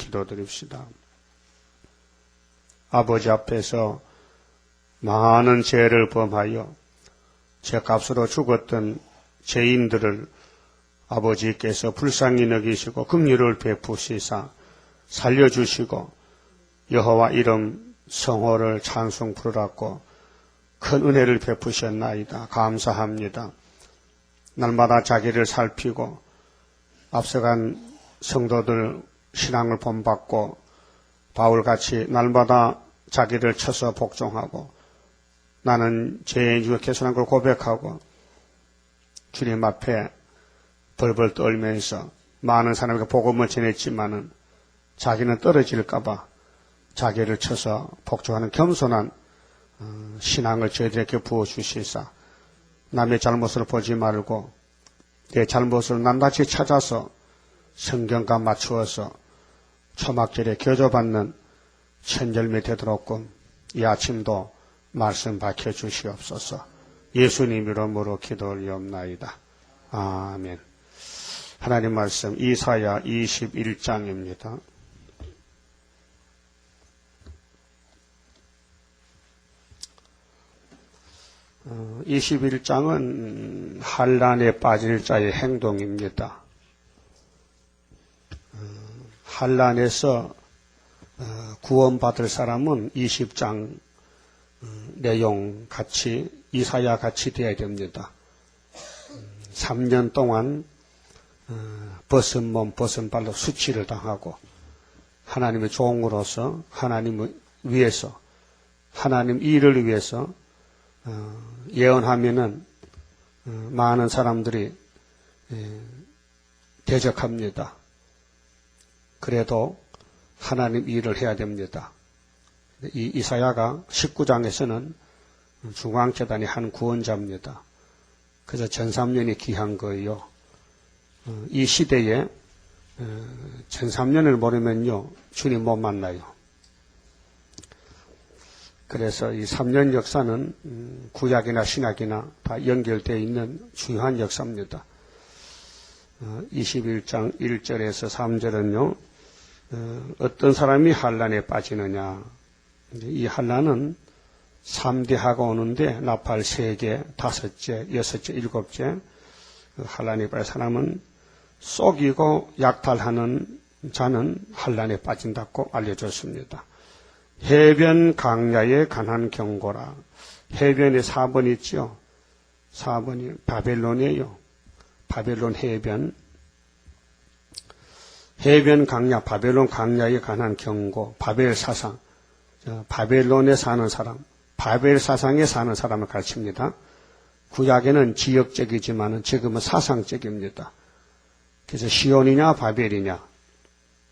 기도드립시다. 아버지 앞에서 많은 죄를 범하여 죄값으로 죽었던 죄인들을 아버지께서 불쌍히 여기시고 긍휼을 베푸시사 살려주시고 여호와 이름 성호를 찬송 부르라고 큰 은혜를 베푸셨나이다. 감사합니다. 날마다 자기를 살피고 앞서간 성도들 신앙을 본받고 바울같이 날마다 자기를 쳐서 복종하고 나는 죄인 중에 개선한 걸 고백하고 주님 앞에 벌벌 떨면서 많은 사람에게 복음을 전했지만은 자기는 떨어질까봐 자기를 쳐서 복종하는 겸손한 신앙을 저희들에게 부어주시사 남의 잘못을 보지 말고 내 잘못을 낱낱이 찾아서 성경과 맞추어서 초막절에 교조받는 천절미 되도록끔 이 아침도 말씀 밝혀주시옵소서. 예수님 이름으로 기도 올리옵나이다. 아멘. 하나님 말씀 이사야 21장입니다. 21장은 환난에 빠질 자의 행동입니다. 환난에서 구원받을 사람은 20장 내용 같이 이사야 같이 되어야 됩니다. 3년 동안 벗은 몸 벗은 발로 수치를 당하고 하나님의 종으로서 하나님을 위해서 하나님 일을 위해서 예언하면은 많은 사람들이 대적합니다. 그래도 하나님 일을 해야 됩니다. 이 이사야가 19장에서는 중앙재단의 한 구원자입니다. 그래서 1300년이 귀한 거예요. 이 시대에 1300년을 모르면요 주님 못 만나요. 그래서 이 3년 역사는 구약이나 신약이나 다 연결되어 있는 중요한 역사입니다. 21장 1절에서 3절은요. 어떤 사람이 환난에 빠지느냐. 이 환난은 3대하고 오는데 나팔 3개, 5째, 6째, 7째 환난에 빠진 사람은 속이고 약탈하는 자는 환난에 빠진다고 알려졌습니다. 해변 강야에 관한 경고라. 해변에 4번 있죠. 4번이 바벨론이에요. 바벨론 해변. 해변 강야, 바벨론 강야에 관한 경고, 바벨 사상. 바벨론에 사는 사람, 바벨 사상에 사는 사람을 가르칩니다. 구약에는 지역적이지만 지금은 사상적입니다. 그래서 시온이냐 바벨이냐.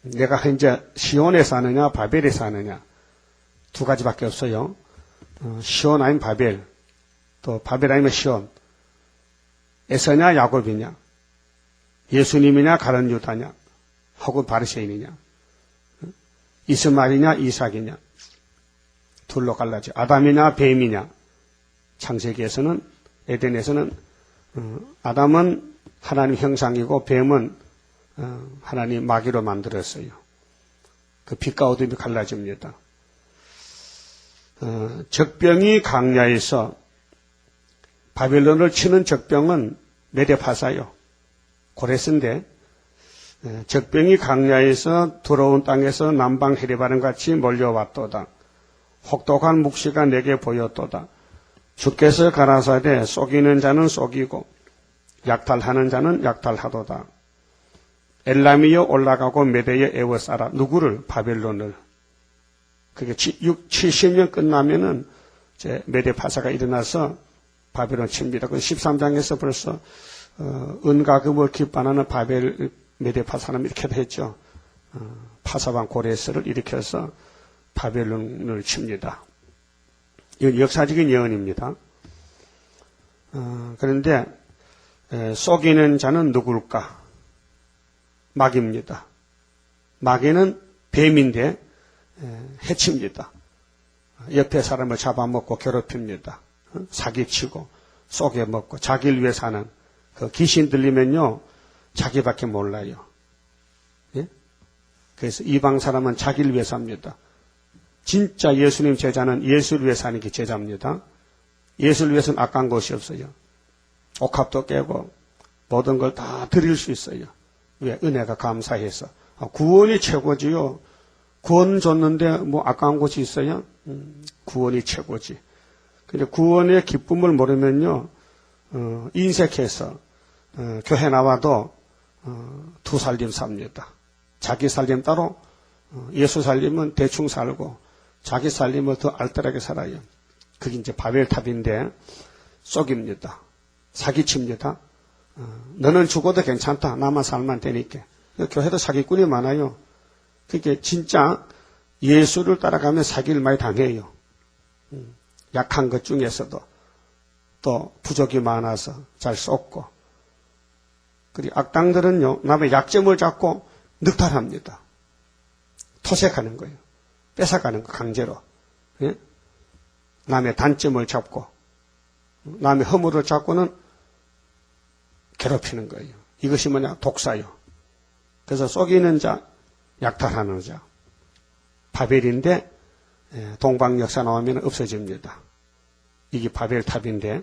내가 현재 시온에 사느냐 바벨에 사느냐. 두 가지밖에 없어요. 시온 아니면 바벨, 또 바벨 아니면 시온. 에서냐 야곱이냐, 예수님이냐 가룟 유다냐, 혹은 바리새인이냐, 이스마엘이냐 이삭이냐. 둘로 갈라져. 아담이냐 뱀이냐. 창세기에서는 에덴에서는 아담은 하나님 형상이고 뱀은 하나님 마귀로 만들었어요. 그 빛과 어둠이 갈라집니다. 적병이 강야에서 바벨론을 치는 적병은 메데파사요. 고레스인데 적병이 강야에서 들어온 땅에서 남방 헤레바람 같이 몰려왔도다. 혹독한 묵시가 내게 보였도다. 주께서 가라사대 속이는 자는 속이고 약탈하는 자는 약탈하도다. 엘람이여 올라가고 메대여 에워싸라. 누구를? 바벨론을. 그게 70년 끝나면은 이제 메대 파사가 일어나서 바벨론 칩니다. 그 13장에서 벌써 은과 금을 기반하는 바벨 메대 파사는 이렇게 했죠. 파사왕 고레스를 일으켜서 바벨론을 칩니다. 이건 역사적인 예언입니다. 그런데 속이는 자는 누굴까? 마귀입니다. 마귀는 뱀인데 해칩니다. 옆에 사람을 잡아먹고 괴롭힙니다. 사기치고 속여먹고 자기를 위해 사는 그 귀신 들리면요 자기밖에 몰라요. 예? 그래서 이방 사람은 자기를 위해서 합니다. 진짜 예수님 제자는 예수를 위해서 하는 게 제자입니다. 예수를 위해서는 아까운 것이 없어요. 옥합도 깨고 모든 걸 다 드릴 수 있어요. 왜? 은혜가 감사해서. 구원이 최고지요. 구원 줬는데 뭐 아까운 것이 있어요? 구원이 최고지. 근데 구원의 기쁨을 모르면요, 인색해서 교회 나와도 두 살림 삽니다. 자기 살림 따로, 예수 살림은 대충 살고 자기 살림을 더 알뜰하게 살아요. 그게 이제 바벨탑인데 속입니다. 사기칩니다. 너는 죽어도 괜찮다. 나만 살면 되니까. 교회도 사기꾼이 많아요. 그게 진짜 예수를 따라가면 사기를 많이 당해요. 약한 것 중에서도 또 부족이 많아서 잘 쏟고. 그리고 악당들은요, 남의 약점을 잡고 늑탈합니다. 토색하는 거예요. 뺏어가는 거, 강제로. 예? 남의 단점을 잡고, 남의 허물을 잡고는 괴롭히는 거예요. 이것이 뭐냐? 독사요. 그래서 속이는 자, 약탈하는 자. 바벨인데, 동방 역사 나오면 없어집니다. 이게 바벨탑인데,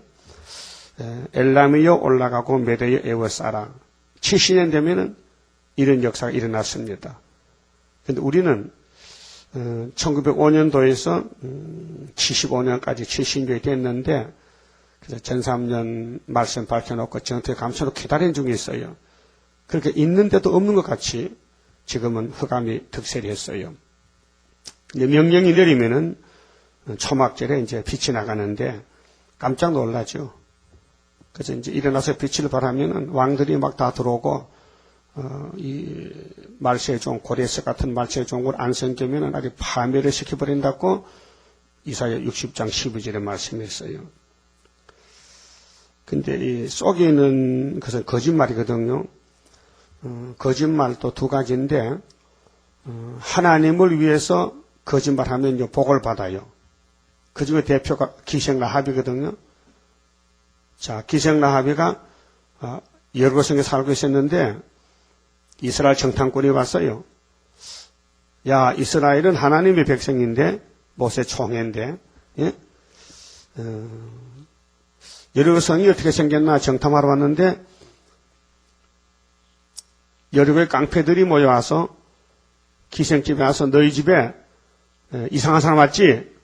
엘람이여 올라가고 메대여 에워싸라. 70년 되면은 이런 역사가 일어났습니다. 근데 우리는 1905년도에서 75년까지 70년이 됐는데, 그래서 전3년 말씀 밝혀놓고 전투에 감춰놓고 기다리는 중에 있어요. 그렇게 있는데도 없는 것 같이 지금은 흑암이 득세리 했어요. 명령이 내리면은 초막절에 이제 빛이 나가는데 깜짝 놀라죠. 그래서 이제 일어나서 빛을 발하면은 왕들이 막 다 들어오고, 이 말세종, 고레스 같은 말세종을 안 섬기면은 아주 파멸을 시켜버린다고 이사야 60장 12절에 말씀했어요. 근데 이 속이는 것은 거짓말이거든요. 거짓말도 두 가지인데, 하나님을 위해서 거짓말하면 복을 받아요. 그 중에 대표가 기생라합이거든요. 자, 기생라합이가 여리고성에 살고 있었는데 이스라엘 정탐꾼이 왔어요. 야, 이스라엘은 하나님의 백성인데, 모세 총회인데, 예? 여리고성이 어떻게 생겼나 정탐하러 왔는데 여리고의 깡패들이 모여와서 기생집에 와서 너희 집에 이상한 사람 왔지?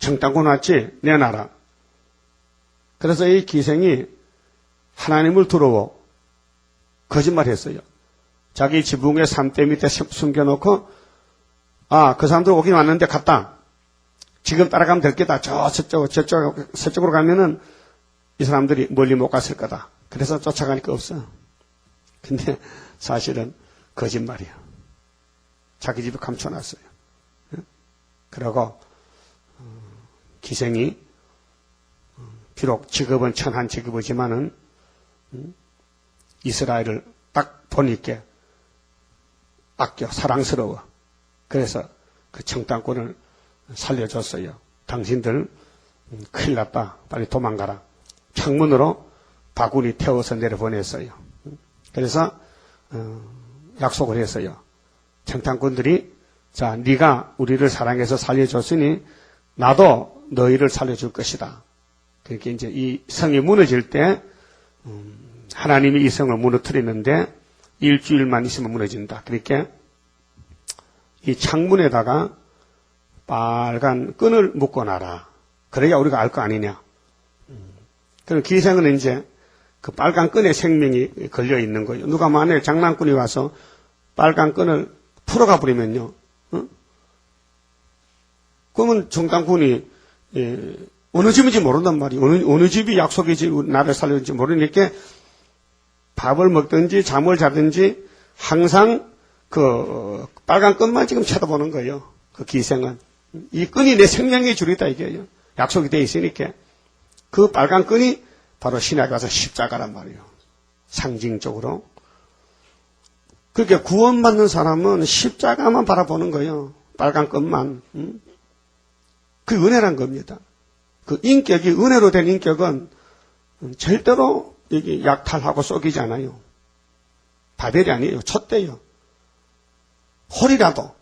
정탐꾼 왔지? 내놔라. 그래서 이 기생이 하나님을 두려워 거짓말했어요. 자기 지붕에 산대 밑에 숨겨놓고, 그 사람들 오긴 왔는데 갔다. 지금 따라가면 될 게다. 서쪽으로 가면은 이 사람들이 멀리 못 갔을 거다. 그래서 쫓아가니까 없어. 근데 사실은 거짓말이야. 자기 집에 감춰놨어요. 그러고 기생이 비록 직업은 천한 직업이지만은 이스라엘을 딱 보니까 아껴 사랑스러워. 그래서 그 청당꾼을 살려줬어요. 당신들 큰일 났다. 빨리 도망가라. 창문으로 바구니 태워서 내려보냈어요. 그래서 약속을 했어요. 청당꾼들이 자, 네가 우리를 사랑해서 살려줬으니 나도 너희를 살려줄 것이다. 그렇게 이제 이 성이 무너질 때 하나님이 이 성을 무너뜨리는데 일주일만 있으면 무너진다. 그러니까 이 창문에다가 빨간 끈을 묶어놔라. 그래야 우리가 알 거 아니냐. 그럼 기생은 이제 그 빨간 끈에 생명이 걸려 있는 거예요. 누가 만약에 장난꾼이 와서 빨간 끈을 풀어가 버리면요. 그러면 정당꾼이 어느 집인지 모른단 말이에요. 어느 집이 약속이지 나를 살려줄지 모르니까 밥을 먹든지 잠을 자든지 항상 그 빨간 끈만 지금 쳐다보는 거예요. 그 기생은. 이 끈이 내 생명의 줄이다 이게요. 약속이 돼 있으니까. 그 빨간 끈이 바로 신약에 가서 십자가란 말이에요. 상징적으로. 그렇게 구원받는 사람은 십자가만 바라보는 거예요. 빨간 끈만. 그 은혜란 겁니다. 그 인격이 은혜로 된 인격은 절대로 여기 약탈하고 속이지 않아요. 바벨이 아니에요. 촛대요. 홀이라도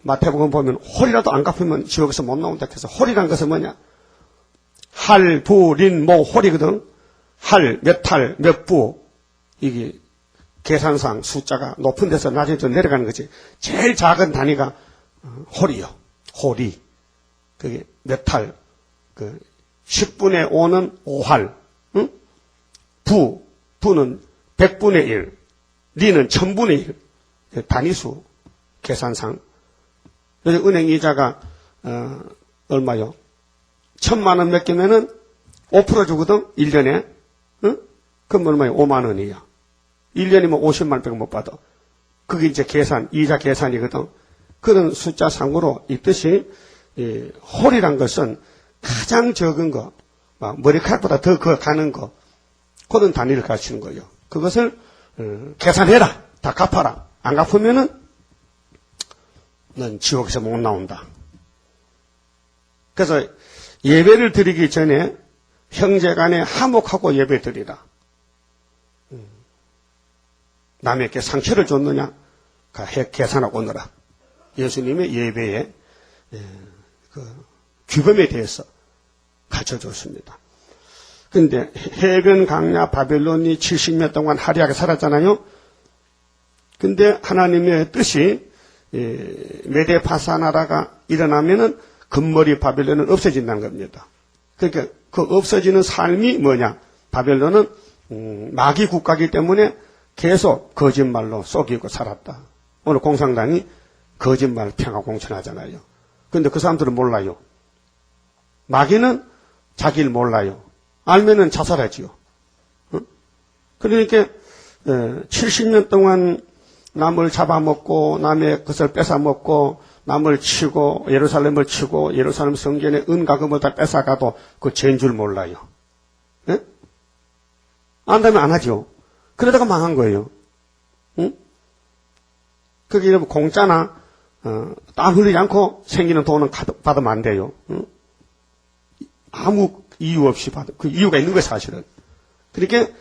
마태복음 보면 홀이라도 안 갚으면 지옥에서 못 나온다 해서 홀이란 것은 뭐냐? 할, 부, 린, 모, 홀이거든. 할, 몇 할, 몇 부. 이게 계산상 숫자가 높은 데서 낮은 데로 내려가는 거지. 제일 작은 단위가 홀이요. 홀이. 그게 몇 할. 10분의 5는 5할. 응? 부는 100분의 1. 리는 1000분의 1. 단위수 계산상. 그래서 은행 이자가 얼마요? 1000만 원 맡기면은 5% 주거든. 1년에. 응? 그럼 얼마요? 5만 원이야. 1년이면 50만 원밖에 못 받아. 그게 이제 이자 계산이거든. 그런 숫자 상으로 있듯이 홀이란 것은 가장 적은 거, 머리카락보다 더 가는 거, 그런 단위를 가르치는 거예요. 그것을 계산해라. 다 갚아라. 안 갚으면은 넌 지옥에서 못 나온다. 그래서 예배를 드리기 전에 형제간에 화목하고 예배 드리라. 남에게 상처를 줬느냐? 계산하고 오너라. 예수님의 예배의 규범에 대해서 가르쳐줬습니다. 그런데 해변 강야 바벨론이 70년 동안 화려하게 살았잖아요. 근데 하나님의 뜻이 메데파사 나라가 일어나면은 금머리 바벨론은 없어진다는 겁니다. 그러니까 그 없어지는 삶이 뭐냐? 바벨론은 마귀 국가이기 때문에 계속 거짓말로 속이고 살았다. 오늘 공산당이 거짓말 평화 공천하잖아요. 그런데 그 사람들은 몰라요. 마귀는 자기를 몰라요. 알면은 자살하지요. 그러니까 70년 동안 남을 잡아먹고 남의 것을 뺏어먹고 남을 치고 예루살렘을 치고 예루살렘 성전의 은가금을 다 뺏어가도 그 죄인 줄 몰라요. 예? 안다면 안 하죠. 그러다가 망한 거예요. 응? 그게 이러면 공짜나 땀 흘리지 않고 생기는 돈은 받으면 안 돼요. 응? 아무 이유 없이 받아. 그 이유가 있는 거예요, 사실은. 그러니까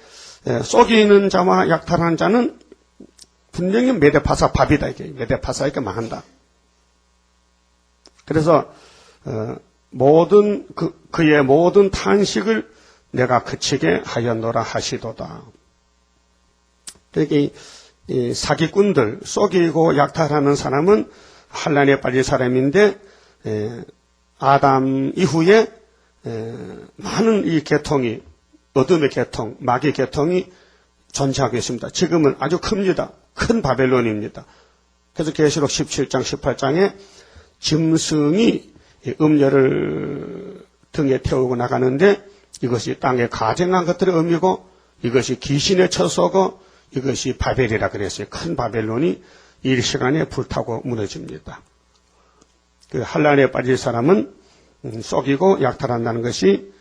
속이는 자와 약탈하는 자는 분명히 메데파사 밥이다. 이게 메데파사니까 망한다. 그래서 그의 모든 탄식을 내가 그치게 하였노라 하시도다. 그러니까 이 사기꾼들, 속이고 약탈하는 사람은 환난에 빠질 사람인데 아담 이후에 많은 이 계통이 어둠의 계통, 마귀의 계통이 존재하고 있습니다. 지금은 아주 큽니다. 큰 바벨론입니다. 그래서 계시록 17장, 18장에 짐승이 음녀를 등에 태우고 나가는데 이것이 땅에 가증한 것들의 의미고 이것이 귀신의 처소고 이것이 바벨이라 그랬어요. 큰 바벨론이 이 시간에 불타고 무너집니다. 그 환난에 빠질 사람은 속이고 약탈한다는 것이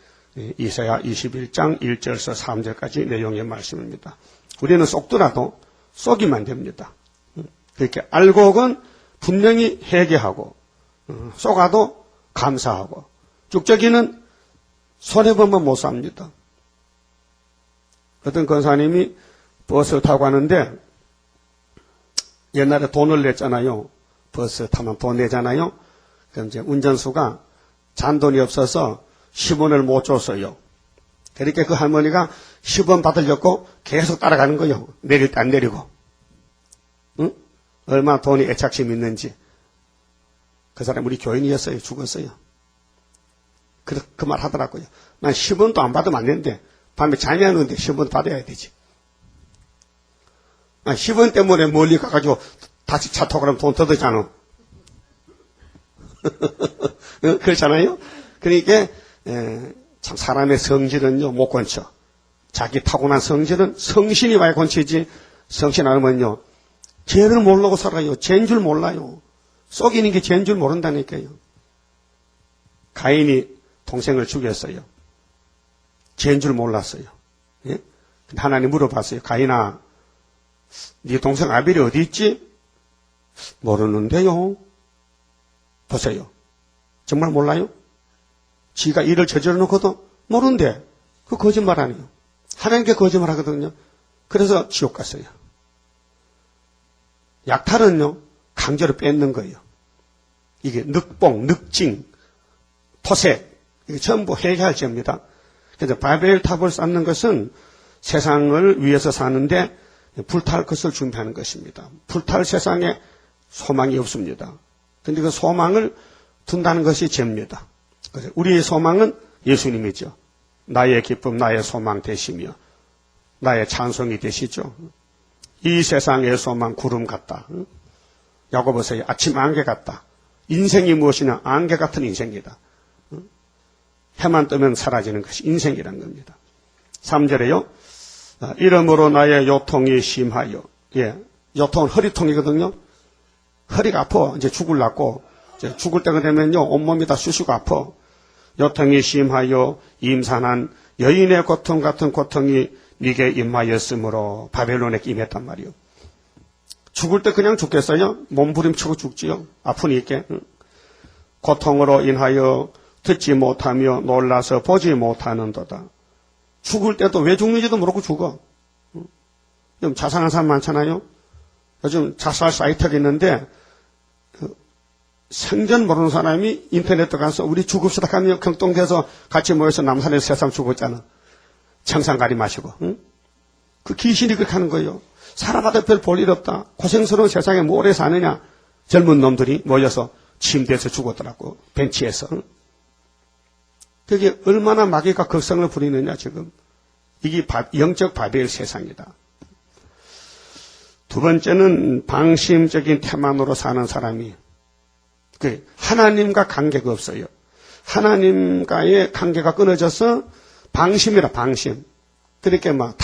이사야 21장 1절에서 3절까지 내용의 말씀입니다. 우리는 속더라도 속이면 됩니다. 그렇게 알고는 분명히 회개하고 속아도 감사하고 쭉저기는 손해보면 못 삽니다. 어떤 권사님이 버스 타고 가는데 옛날에 돈을 냈잖아요. 버스 타면 돈 내잖아요. 그럼 이제 운전수가 잔돈이 없어서 10원을 못 줬어요. 그러니까 그 할머니가 10원 받으려고 계속 따라가는 거예요. 내릴 때 안 내리고. 응? 얼마나 돈이 애착심이 있는지. 그 사람 우리 교인이었어요. 죽었어요. 그 말 하더라고요. 난 10원도 안 받으면 안 되는데 밤에 잠이 안 오는데 10원 받아야 되지. 10원 때문에 멀리 가가지고 다시 차 타고 가면 돈 더 들잖아. 그렇잖아요? 그러니까 참 사람의 성질은요 못 건쳐. 자기 타고난 성질은 성신이 와야 건치지. 성신 안 하면요 죄를 모르고 살아요. 죄인 줄 몰라요. 속이는 게 죄인 줄 모른다니까요. 가인이 동생을 죽였어요. 죄인 줄 몰랐어요. 예? 하나님 물어봤어요. 가인아, 네 동생 아벨이 어디 있지? 모르는데요. 보세요. 정말 몰라요? 지가 일을 저질러 놓고도 모르는데 그 거짓말 아니에요. 하나님께 거짓말 하거든요. 그래서 지옥 갔어요. 약탈은요, 강제로 뺏는 거예요. 이게 늑봉, 늑징, 토색, 이게 전부 해결할 죄입니다. 그래서 바벨탑을 쌓는 것은 세상을 위해서 사는데 불탈 것을 준비하는 것입니다. 불탈 세상에 소망이 없습니다. 그런데 그 소망을 둔다는 것이 죄입니다. 그래서 우리의 소망은 예수님이죠. 나의 기쁨, 나의 소망 되시며 나의 찬송이 되시죠. 이 세상의 소망 구름 같다. 야고보서의 아침 안개 같다. 인생이 무엇이냐? 안개 같은 인생이다. 해만 뜨면 사라지는 것이 인생이란 겁니다. 3절에요. 이러므로 나의 요통이 심하여. 예, 요통은 허리통이거든요. 허리가 아파. 이제 죽을라고. 이제 죽을 때가 되면요, 온몸이 다 쑤시고 아파. 요통이 심하여 임산한 여인의 고통 같은 고통이 네게 임하였으므로 바벨론에 임했단 말이요. 죽을 때 그냥 죽겠어요? 몸부림치고 죽지요. 아프니까. 고통으로 인하여 듣지 못하며 놀라서 보지 못하는도다. 죽을 때도 왜 죽는지도 모르고 죽어. 좀 자상한 사람 많잖아요. 요즘 자살 사이트가 있는데 생전 모르는 사람이 인터넷 들어가서 우리 죽읍시다 하면 경동돼서 같이 모여서 남산에서 세상 죽었잖아. 청산가리 마시고. 응? 그 귀신이 그렇게 하는 거예요. 살아가다 별 볼 일 없다. 고생스러운 세상에 뭐 오래 사느냐. 젊은 놈들이 모여서 침대에서 죽었더라고. 벤치에서. 응? 그게 얼마나 마귀가 극성을 부리느냐 지금. 이게 영적 바벨 세상이다. 두 번째는 방심적인 태만으로 사는 사람이 하나님과 관계가 없어요. 하나님과의 관계가 끊어져서 방심이라 방심. 그렇게 막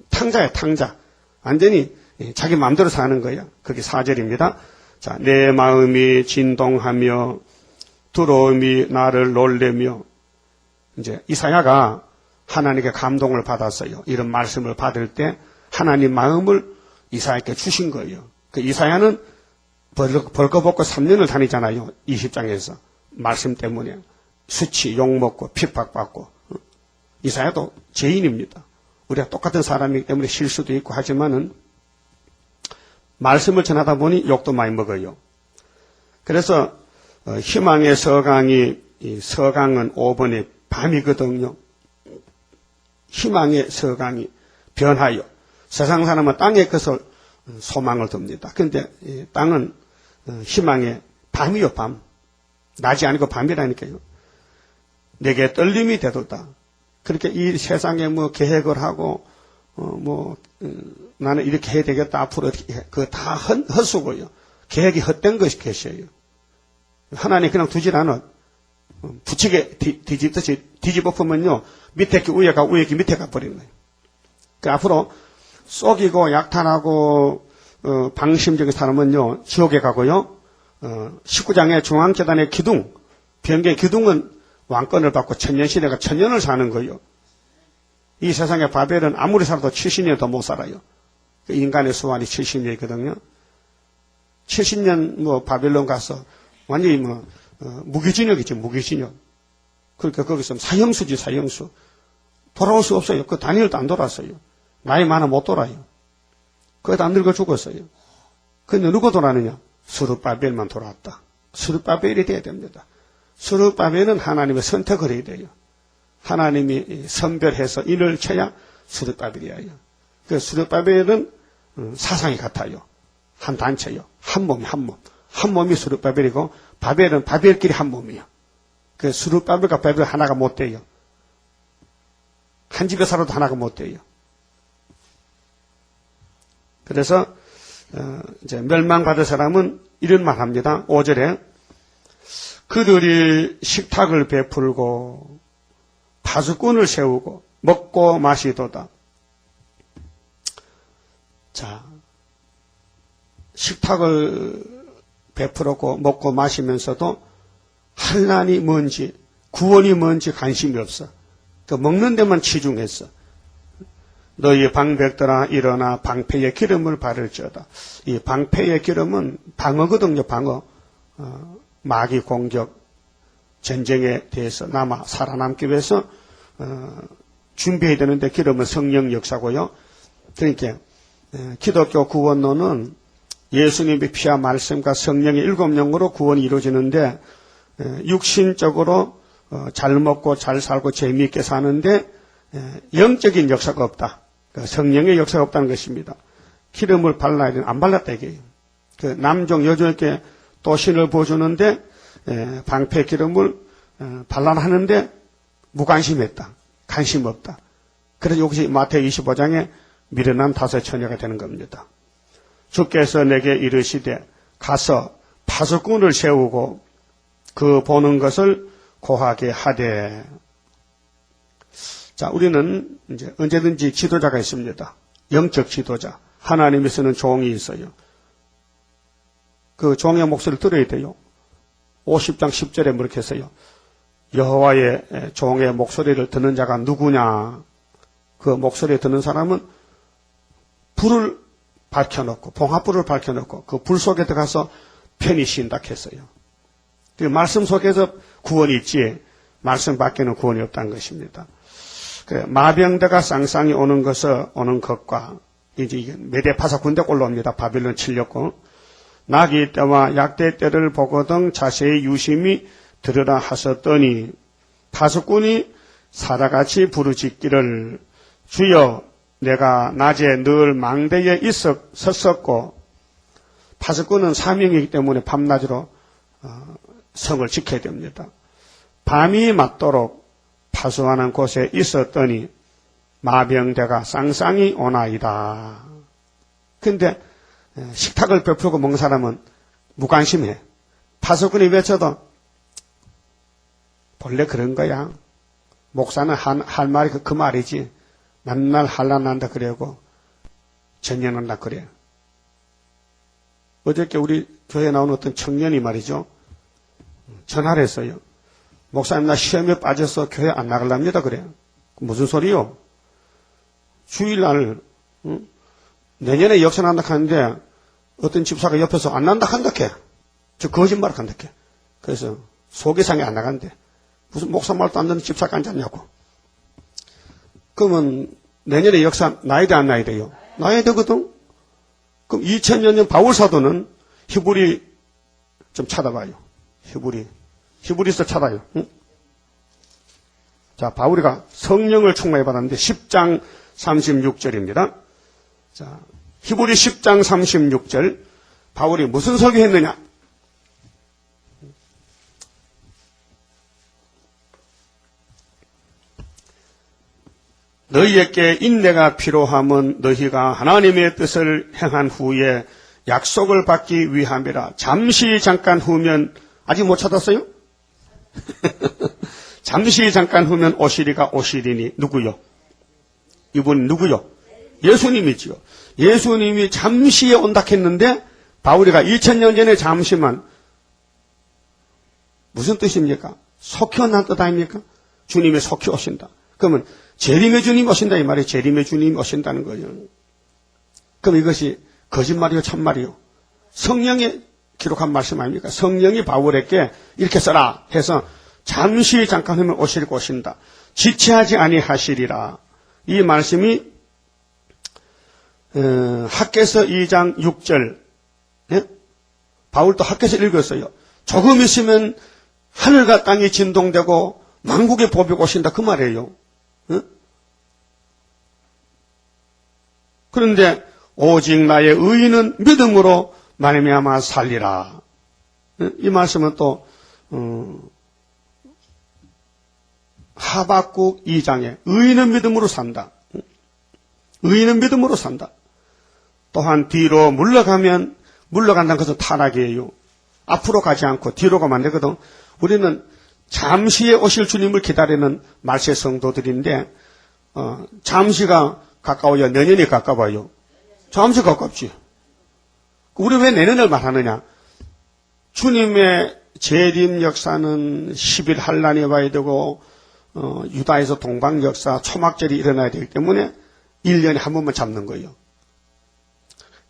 탕자야 탕자. 완전히 자기 마음대로 사는 거야. 그게 4절입니다. 자, 내 마음이 진동하며 두려움이 나를 놀래며. 이제 이사야가 하나님께 감동을 받았어요. 이런 말씀을 받을 때 하나님 마음을 이사야께 주신 거예요. 그 이사야는 벌거벗고 3년을 다니잖아요. 20장에서. 말씀 때문에. 수치, 욕먹고, 핍박받고. 이사야도 죄인입니다. 우리가 똑같은 사람이기 때문에 실수도 있고 하지만은 말씀을 전하다 보니 욕도 많이 먹어요. 그래서 희망의 서강이 서강은 5번의 밤이거든요. 희망의 서강이 변하여 세상 사람은 땅의 것을 소망을 둡니다. 그런데 땅은 희망의 밤이요 밤. 낮이 아니고 밤이라니까요. 내게 떨림이 되도다. 그렇게 이 세상에 뭐 계획을 하고 나는 이렇게 해야 되겠다 앞으로 그 다 헛수고요. 계획이 헛된 것이 계셔요. 하나님 그냥 두질 않아. 부치게 뒤집듯이 뒤집어 보면요 밑에 게 위에 가고 위에 게 밑에 가버리는 거예요. 그 앞으로 속이고 약탈하고 방심적인 사람은요 지옥에 가고요. 19장의 중앙재단의 기둥 변경 기둥은 왕권을 받고 천년시대가 천년을 사는 거예요. 이 세상의 바벨은 아무리 살아도 70년 더 못 살아요. 인간의 수완이 70년이거든요. 70년 바벨론 가서 완전히 무기징역이죠. 무기징역. 그러니까 거기서 사형수지 사형수. 돌아올 수 없어요. 그 다니엘도 안 돌아왔어요. 나이 많아 못 돌아요. 거기다 안 늙어 죽었어요. 근데 누가 돌아느냐? 스룹바벨만 돌아왔다. 스룹바벨이 돼야 됩니다. 스룹바벨은 하나님의 선택을 해야 돼요. 하나님이 선별해서 인을 쳐야 스룹바벨이에요. 그 스룹바벨은 사상이 같아요. 한 단체요. 한 몸이 한 몸. 한 몸이 스룹바벨이고 바벨은 바벨끼리 한 몸이요. 그 스룹바벨과 바벨 하나가 못 돼요. 한 집에 살아도 하나가 못 돼요. 그래서 이제 멸망받을 사람은 이런 말 합니다. 5절에 그들이 식탁을 베풀고 파수꾼을 세우고 먹고 마시도다. 자, 식탁을 베풀었고 먹고 마시면서도 환난이 뭔지 구원이 뭔지 관심이 없어. 그 먹는 데만 치중했어. 너희 방백들아 일어나 방패의 기름을 바를지어다. 이 방패의 기름은 방어거든요. 방어. 마귀 공격, 전쟁에 대해서 살아남기 위해서 준비해야 되는데 기름은 성령 역사고요. 그러니까 기독교 구원론은 예수님의 피와 말씀과 성령의 7영으로 구원이 이루어지는데 육신적으로 잘 먹고 잘 살고 재미있게 사는데 영적인 역사가 없다. 성령의 역사가 없다는 것입니다. 기름을 발라야 되는 안 발랐다 이게요. 남종 여종에게 도신을 보여주는데 방패 기름을 발라하는데 무관심했다. 관심 없다. 그래서 여기서 마태오 25장에 미련한 5 처녀가 되는 겁니다. 주께서 내게 이르시되 가서 파수꾼을 세우고 그 보는 것을 고하게 하되. 자, 우리는 이제 언제든지 지도자가 있습니다. 영적 지도자. 하나님이 쓰는 종이 있어요. 그 종의 목소리를 들어야 돼요. 50장 10절에 그렇게 했어요. 여호와의 종의 목소리를 듣는 자가 누구냐? 그 목소리를 듣는 사람은 불을 밝혀놓고 봉화불을 밝혀놓고 그 불 속에 들어가서 편히 쉰다 했어요. 그 말씀 속에서 구원이 있지 말씀 밖에는 구원이 없다는 것입니다. 마병대가 쌍쌍이 오는 것과 이제 메대 파사 군대 올라옵니다. 바빌론 칠렸고 나귀 때와 약대 때를 보거든 자세히 유심히 들으라 하셨더니 파수꾼이 사자같이 부르짖기를 주여 내가 낮에 늘 망대에 섰었고 파수꾼은 사명이기 때문에 밤낮으로 성을 지켜야 됩니다. 밤이 맞도록 파수하는 곳에 있었더니 마병대가 쌍쌍이 오나이다. 근데 식탁을 베풀고 먹는 사람은 무관심해. 파수꾼이 외쳐도 본래 그런 거야. 목사는 할 말이 그 말이지. 맨날 한란난다 그래고 전연한다 그래. 어저께 우리 교회에 나온 어떤 청년이 말이죠. 전화를 했어요. 목사님 나 시험에 빠져서 교회 안 나가랍니다 그래. 무슨 소리요? 주일날 내년에 역전한다 하는데 어떤 집사가 옆에서 안 난다 한다 해. 저 거짓말 한다 해. 그래서 소개상에 안 나간대. 무슨 목사 말도 안 듣는 집사가 앉았냐고. 그러면 내년에 역사 나야 돼 안 나야 돼요? 나야 되거든. 그럼 2000년 바울 사도는 히브리 좀 찾아봐요. 히브리서 찾아요. 응? 자, 바울이가 성령을 충만히 받았는데 10장 36절입니다. 자, 히브리 10장 36절 바울이 무슨 설교했느냐? 너희에게 인내가 필요함은 너희가 하나님의 뜻을 행한 후에 약속을 받기 위함이라. 잠시 잠깐 후면 아직 못 찾았어요? 잠시 잠깐 후면 오시리가 오시리니 누구요? 이분 누구요? 예수님이지요. 예수님이 잠시에 온다 했는데 바울이가 2000년 전에 잠시만 무슨 뜻입니까? 속히 온다는 뜻 아닙니까? 주님이 속히 오신다. 그러면 재림의 주님 오신다 이 말이에요. 재림의 주님 오신다는 거예요. 그럼 이것이 거짓말이요 참말이요? 성령이 기록한 말씀 아닙니까? 성령이 바울에게 이렇게 써라 해서 잠시 잠깐 하면 오실 것인다. 지체하지 아니하시리라. 이 말씀이 학개서 2장 6절 예? 바울도 학개서 읽었어요. 조금 있으면 하늘과 땅이 진동되고 만국의 법이 오신다 그 말이에요. 예? 그런데 오직 나의 의인은 믿음으로 말미암아 살리라. 예? 이 말씀은 또 하박국 2장에 의인은 믿음으로 산다. 의인은 믿음으로 산다. 또한 뒤로 물러간다는 것은 타락이에요. 앞으로 가지 않고 뒤로 가면 안 되거든. 우리는 잠시에 오실 주님을 기다리는 말세 성도들인데 잠시가 가까워요? 내년이 가까워요? 잠시 가깝지. 우리 왜 내년을 말하느냐? 주님의 재림 역사는 10일 한란이 와야 되고 유다에서 동방 역사 초막절이 일어나야 되기 때문에 1년에 한 번만 잡는 거예요.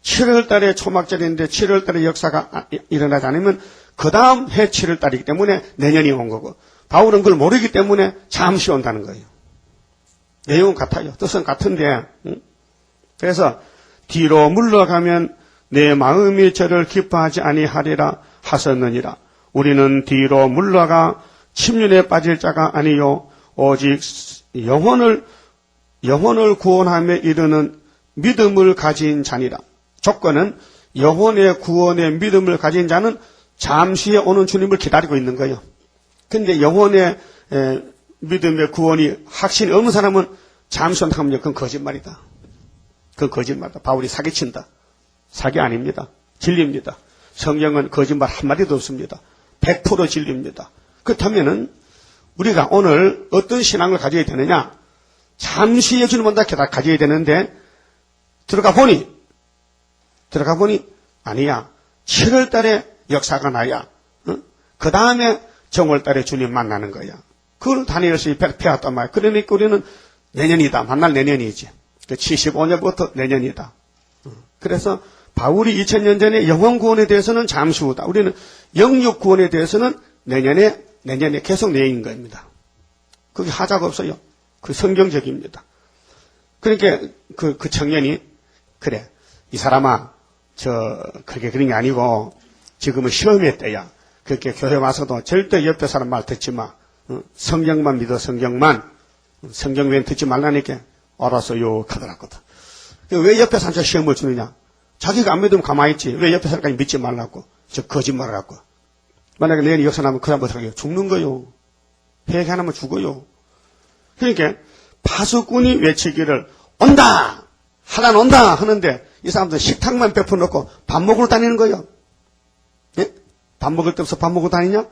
7월 달에 초막절인데 7월 달에 역사가 일어나지 않으면 그 다음 해 7월 달이기 때문에 내년이 온 거고 바울은 그걸 모르기 때문에 잠시 온다는 거예요. 내용은 같아요. 뜻은 같은데 그래서 뒤로 물러가면 내 마음이 저를 기뻐하지 아니하리라 하셨느니라. 우리는 뒤로 물러가 침륜에 빠질 자가 아니요 오직 영혼을 구원함에 이르는 믿음을 가진 자니라. 조건은 영혼의 구원의 믿음을 가진 자는 잠시 후에 오는 주님을 기다리고 있는 거예요. 근데 영혼의 믿음의 구원이 확신이 없는 사람은 잠시 온다면 그건 거짓말이다. 그건 거짓말이다. 바울이 사기친다. 사기 아닙니다. 진리입니다. 성경은 거짓말 한마디도 없습니다. 100% 진리입니다. 그렇다면은 우리가 오늘 어떤 신앙을 가져야 되느냐? 잠시 후에 주님 온다 가져야 되는데 들어가 보니 아니야. 7월 달에 역사가 나야. 그 다음에 정월 달에 주님 만나는 거야. 그걸 다니엘서에 배웠단 말이야. 그러니까 우리는 내년이다. 만날 내년이지. 75년부터 내년이다. 그래서 바울이 2000년 전에 영혼 구원에 대해서는 잠시 후다. 우리는 영육 구원에 대해서는 내년에 계속 내인 겁니다. 그게 하자가 없어요. 그 성경적입니다. 그러니까 그 청년이 그래. 이 사람아 그렇게 그런 게 아니고 지금은 시험의 때야. 그렇게 교회 와서도 절대 옆에 사람 말 듣지 마. 성경만 믿어. 성경 외엔 듣지 말라니까 알았어요 하더라거든. 왜 옆에 사람한테 시험을 주느냐? 자기가 안 믿으면 가만히 있지. 왜 옆에 사람까지 믿지 말라고? 거짓말을 하고. 만약에 내일 역사 나면 그 사람 어떻게 죽는 거요. 회개 안 하면 죽어요. 그러니까 파수꾼이 외치기를 온다! 하나는 온다! 하는데 이 사람들 식탁만 베풀어 놓고 밥 먹으러 다니는 거예요. 예? 밥 먹을 때 없어 밥 먹으러 다니냐?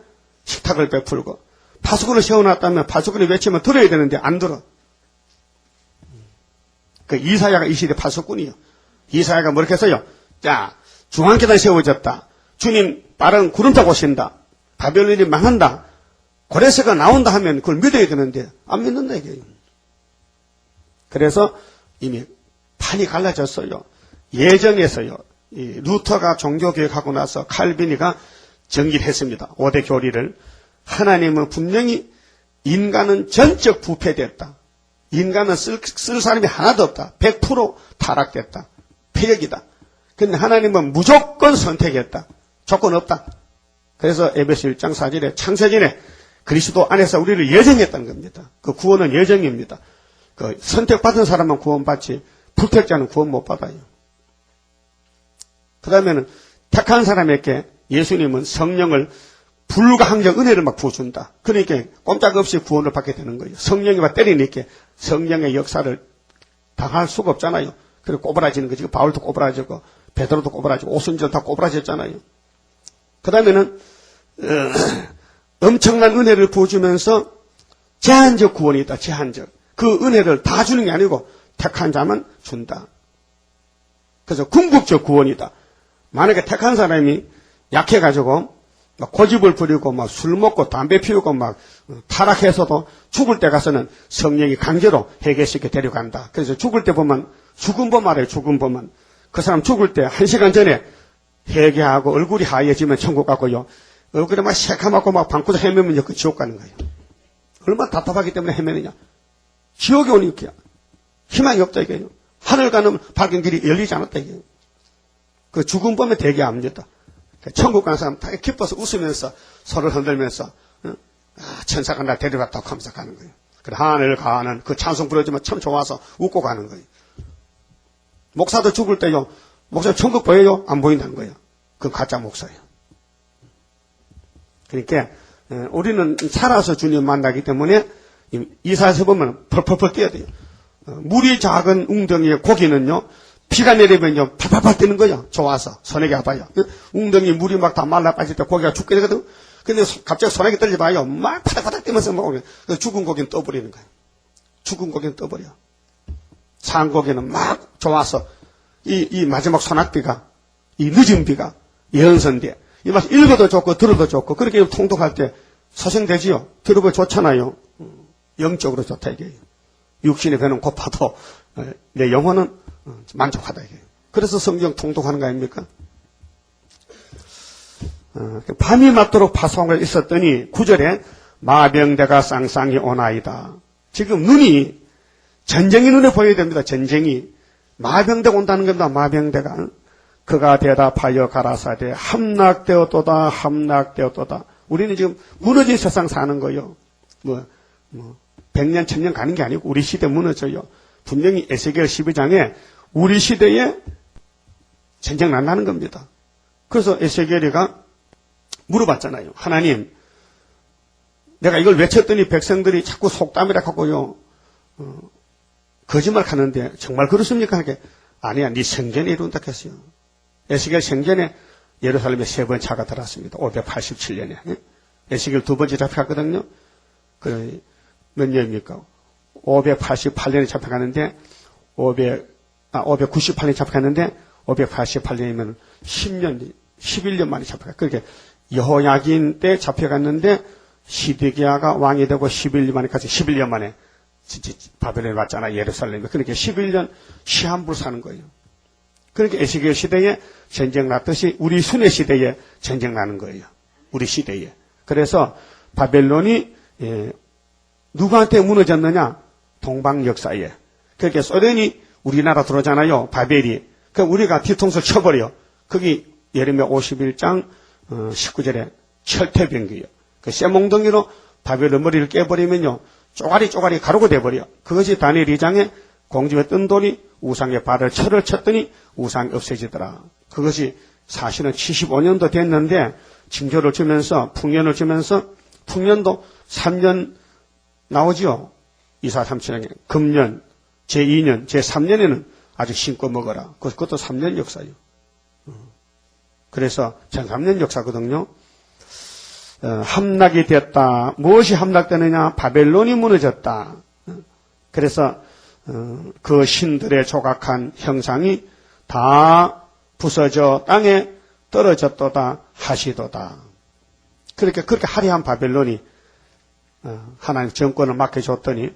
식탁을 베풀고. 파수꾼을 세워놨다면 파수꾼이 외치면 들어야 되는데 안 들어. 그 이사야가 이 시대 파수꾼이요. 이사야가 뭐렇게 했어요? 자, 중앙계단 세워졌다. 주님 빠른 구름 타고 오신다. 바벨론이 망한다. 고레스가 나온다 하면 그걸 믿어야 되는데 안 믿는다 이게. 그래서 이미 판이 갈라졌어요. 예정에서요. 이 루터가 종교개혁하고 나서 칼빈이가 정리를 했습니다. 5대 교리를. 하나님은 분명히 인간은 전적 부패됐다. 인간은 쓸 사람이 하나도 없다. 100% 타락됐다. 폐역이다. 근데 하나님은 무조건 선택했다. 조건 없다. 그래서 에베소 1장 4절에 창세전에 그리스도 안에서 우리를 예정했다는 겁니다. 그 구원은 예정입니다. 그 선택받은 사람만 구원받지 불택자는 구원 못 받아요. 그 다음에는 택한 사람에게 예수님은 성령을 불가항적 은혜를 막 부어준다. 그러니까 꼼짝없이 구원을 받게 되는 거예요. 성령이 막 때리니까 성령의 역사를 당할 수가 없잖아요. 그리고 꼬부라지는 거지. 바울도 꼬부라지고 베드로도 꼬부라지고 오순절 다 꼬부라졌잖아요. 그 다음에는 엄청난 은혜를 부어주면서 제한적 구원이 있다. 제한적. 그 은혜를 다 주는 게 아니고 택한 자만 준다. 그래서 궁극적 구원이다. 만약에 택한 사람이 약해가지고 막 고집을 부리고 막 술 먹고 담배 피우고 막 타락해서도 죽을 때 가서는 성령이 강제로 회개시켜 데려간다. 그래서 죽을 때 보면 죽은 범 알아요. 죽은 범은. 그 사람 죽을 때 1시간 전에 회개하고 얼굴이 하얘지면 천국 가고요. 얼굴에 막 새카맣고 막 방구석 헤매면 그 지옥 가는 거예요. 얼마나 답답하기 때문에 헤매느냐. 지옥에 오니까 희망이 없다 이게요. 하늘 가는 밝은 길이 열리지 않았다 이게요. 그 죽은 범에 대개 압니다. 천국 가는 사람 다 기뻐서 웃으면서 서로 흔들면서 천사가 날 데려갔다고 하면서 가는 거예요. 그래 하늘 가는 그 찬송 부르지만 참 좋아서 웃고 가는 거예요. 목사도 죽을 때요. 목사 천국 보여요? 안 보인다는 거예요. 그건 가짜 목사예요. 그러니까 우리는 살아서 주님 만나기 때문에 이사에서 보면 펄펄펄 뛰어야 돼요. 물이 작은 웅덩이의 고기는요. 비가 내리면요. 팔팔팔 뛰는 거예요. 좋아서 소나기 아파요. 웅덩이 물이 막 다 말라 빠질 때 고기가 죽게 되거든. 근데 갑자기 소나기 떨어져봐요. 막 파닥파닥 뛰면서 먹으면 죽은 고기는 떠버리는 거예요. 죽은 고기는 떠버려. 산 고기는 막 좋아서 이 마지막 소낙비가 이 늦은 비가 예언선대 이 맛 읽어도 좋고 들어도 좋고 그렇게 통독할 때 소생되지요. 들어보면 좋잖아요. 영적으로 좋다 이게. 육신의 배는 고파도 내 영혼은 만족하다 이게. 그래서 성경 통독하는 거 아닙니까? 밤이 맞도록 파송하고 있었더니 9절에 마병대가 쌍쌍이 오나이다. 지금 눈이 전쟁이 눈에 보여야 됩니다. 전쟁이. 마병대가 온다는 겁니다. 마병대가. 그가 대답하여 가라사대 함락되었도다 함락되었도다. 우리는 지금 무너진 세상 사는 거요. 100년 1000년 가는 게 아니고 우리 시대 무너져요. 분명히 에스겔 12장에 우리 시대에 전쟁 난다는 겁니다. 그래서 에스겔이가 물어봤잖아요. 하나님, 내가 이걸 외쳤더니 백성들이 자꾸 속담이라 하고요. 거짓말 하는데 정말 그렇습니까? 하게 아니야, 네 성전에 이룬다 했어요. 에스겔 성전에 예루살렘에 3번 차가 들어왔습니다. 587년에. 에스겔 2번째 잡혀갔거든요. 몇 년입니까? 588년에 잡혀갔는데 598년에 잡혀갔는데 588년이면 10년, 11년 만에 잡혀갔어요. 그렇게 여호야긴 때 잡혀갔는데 시드기야가 왕이 되고 11년 만에 가서 11년 만에 바벨론에 왔잖아, 예루살렘에. 그러니까 11년 시한부로 사는 거예요. 그러니까 에스겔 시대에 전쟁 났듯이 우리 순회 시대에 전쟁 나는 거예요. 우리 시대에. 그래서 바벨론이 누구한테 무너졌느냐? 동방 역사에. 그렇게 소련이 우리나라 들어오잖아요. 바벨이. 그 우리가 뒤통수 쳐버려. 거기 예레미야 51장 19절에 철퇴병기예요. 그 쇠몽둥이로 바벨론 머리를 깨버리면요. 쪼가리 가루가 돼버려. 그것이 다니엘 2장에 공중에 뜬 돌이 우상의 발을 철을 쳤더니 우상이 없어지더라. 그것이 사실은 75년도 됐는데 징조를 주면서 풍년을 주면서 풍년도 3년 나오죠. 이사 3천년에 금년, 제2년, 제3년에는 아주 신고 먹어라. 그것도 3년 역사예요. 그래서 전 3년 역사거든요. 함락이 됐다. 무엇이 함락되느냐? 바벨론이 무너졌다. 그래서 그 신들의 조각한 형상이 다 부서져 땅에 떨어졌도다 하시도다. 그렇게 화려한 바벨론이 하나님 정권을 맡겨줬더니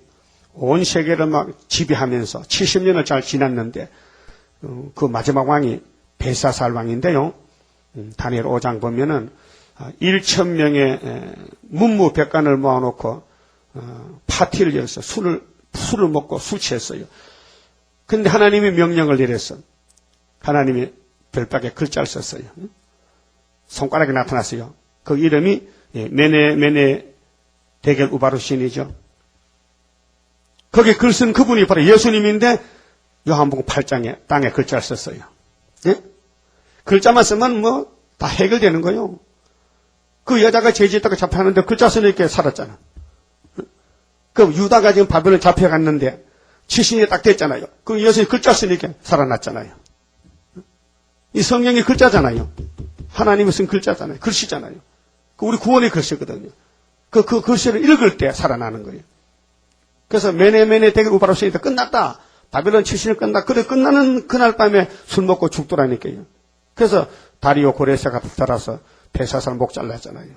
온 세계를 막 지배하면서 70년을 잘 지났는데 그 마지막 왕이 벨사살 왕인데요. 다니엘 5장 보면은 1,000명의 문무백관을 모아놓고 파티를 열어서 술을 먹고 술 취했어요. 그런데 하나님이 명령을 내렸어. 하나님이 별박에 글자를 썼어요. 손가락이 나타났어요. 그 이름이 메네 데겔 우바르신이죠. 거기에 글 쓴 그분이 바로 예수님인데 요한복음 8장에 땅에 글자를 썼어요. 예? 글자만 쓰면 다 해결되는 거예요. 그 여자가 죄짓다가 잡혀갔는데 글자 쓰니까 살았잖아. 그 유다가 지금 바벨론 잡혀갔는데 70년이 딱 됐잖아요. 그 예수님이 글자 쓰니까 살아났잖아요. 이 성경이 글자잖아요. 하나님이 쓴 글자잖아요. 글씨잖아요. 그 우리 구원의 글씨거든요. 그 글씨를 읽을 때 살아나는 거예요. 그래서 메네 데겔 우바르신이 끝났다. 바벨론 70년 끝났다. 그래 끝나는 그날 밤에 술 먹고 죽더라니까요. 그래서 다리오 고레스가 붙들어서 벨사살 목 잘랐잖아요.